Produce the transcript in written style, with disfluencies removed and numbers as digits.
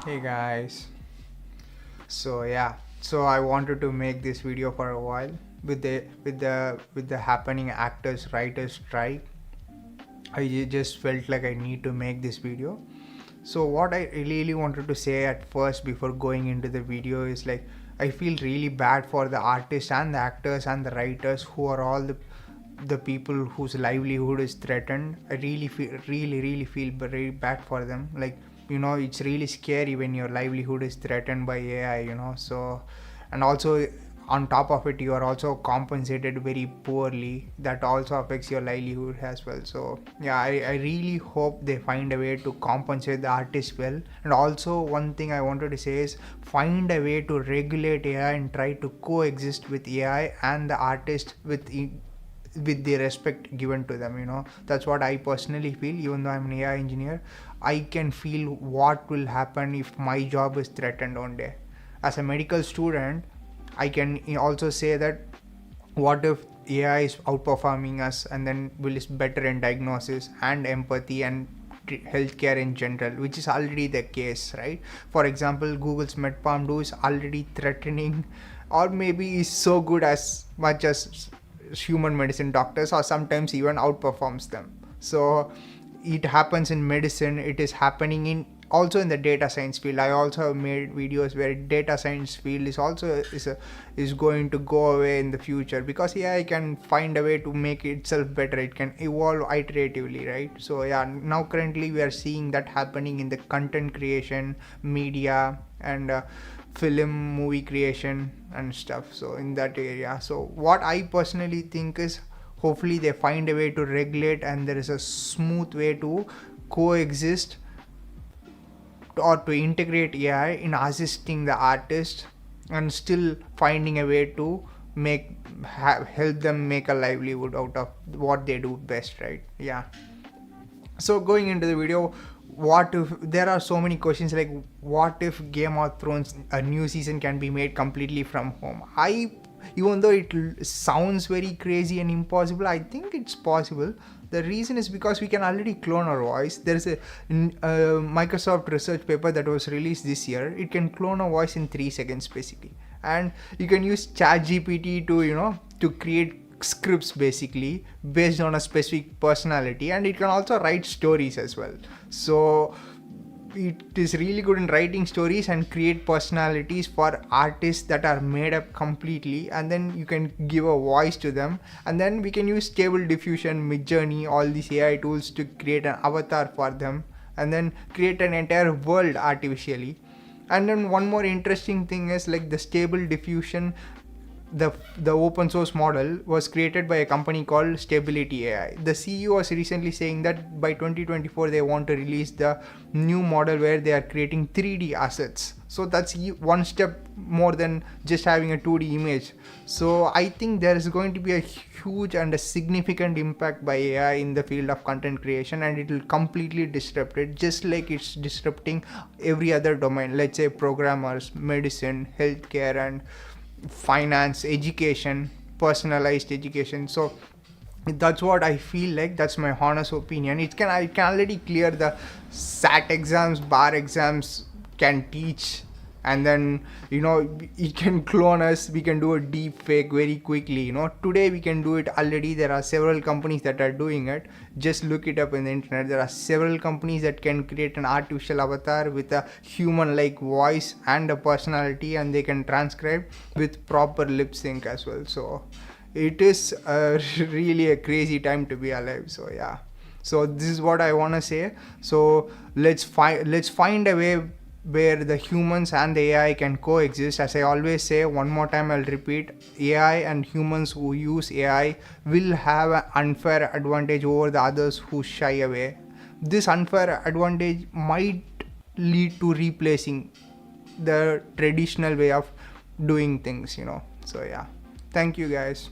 Hey guys. So I wanted to make this video for a while with the happening actors writers strike. Just felt like I need to make this video. So what I really wanted to say at first before going into the video is like I feel really bad for the artists and the actors and the writers who are all the people whose livelihood is threatened. I really feel very bad for them. Like, it's really scary when your livelihood is threatened by AI. So, and also on top of it, you are also compensated very poorly. That also affects your livelihood as well. So yeah, I really hope they find a way to compensate the artist well. And also one thing I wanted to say is find a way to regulate AI and try to coexist with AI and the artist with the respect given to them. That's what I personally feel. Even though I'm an AI engineer, I can feel what will happen if my job is threatened one day. As a medical student, I can also say that what if AI is outperforming us and then will is better in diagnosis and empathy and healthcare in general, which is already the case, right? For example, Google's MedPalm is already threatening, or maybe is so good as much as human medicine doctors, or sometimes even outperforms them. So it happens in medicine, it is happening in also in the data science field. I also have made videos where data science field is going to go away in the future, because AI can find a way to make itself better. It can evolve iteratively, right? So yeah, now currently we are seeing that happening in the content creation, media, and film, movie creation and stuff. So in that area, so what I personally think is hopefully they find a way to regulate and there is a smooth way to coexist or to integrate AI in assisting the artist and still finding a way to help them make a livelihood out of what they do best, right? Yeah. So going into the video, what if there are so many questions like what if Game of Thrones a new season can be made completely from home? Even though it sounds very crazy and impossible, I think it's possible. The reason is because we can already clone our voice. There is a Microsoft research paper that was released this year. It can clone a voice in 3 seconds basically, and you can use ChatGPT to create scripts basically based on a specific personality, and it can also write stories as well. So it is really good in writing stories and create personalities for artists that are made up completely, and then you can give a voice to them, and then we can use Stable Diffusion, Midjourney, all these AI tools to create an avatar for them and then create an entire world artificially. And then one more interesting thing is like the Stable Diffusion, the open source model was created by a company called Stability AI. The CEO was recently saying that by 2024 they want to release the new model where they are creating 3D assets. So that's one step more than just having a 2D image. So I think there is going to be a huge and a significant impact by AI in the field of content creation, and it will completely disrupt it, just like it's disrupting every other domain. Let's say programmers, medicine, healthcare, and finance, education, personalized education. So that's what I feel like. That's my honest opinion. I can already clear the SAT exams, bar exams, can teach, and then it can clone us. We can do a deep fake very quickly. Today we can do it already. There are several companies that are doing it. Just look it up in the internet. There are several companies that can create an artificial avatar with a human like voice and a personality, and they can transcribe with proper lip sync as well. So it is really a crazy time to be alive. So yeah, so this is what I want to say. So let's find a way where the humans and the AI can coexist. As I always say, one more time I'll repeat, AI and humans who use AI will have an unfair advantage over the others who shy away. This unfair advantage might lead to replacing the traditional way of doing things. So yeah, thank you guys.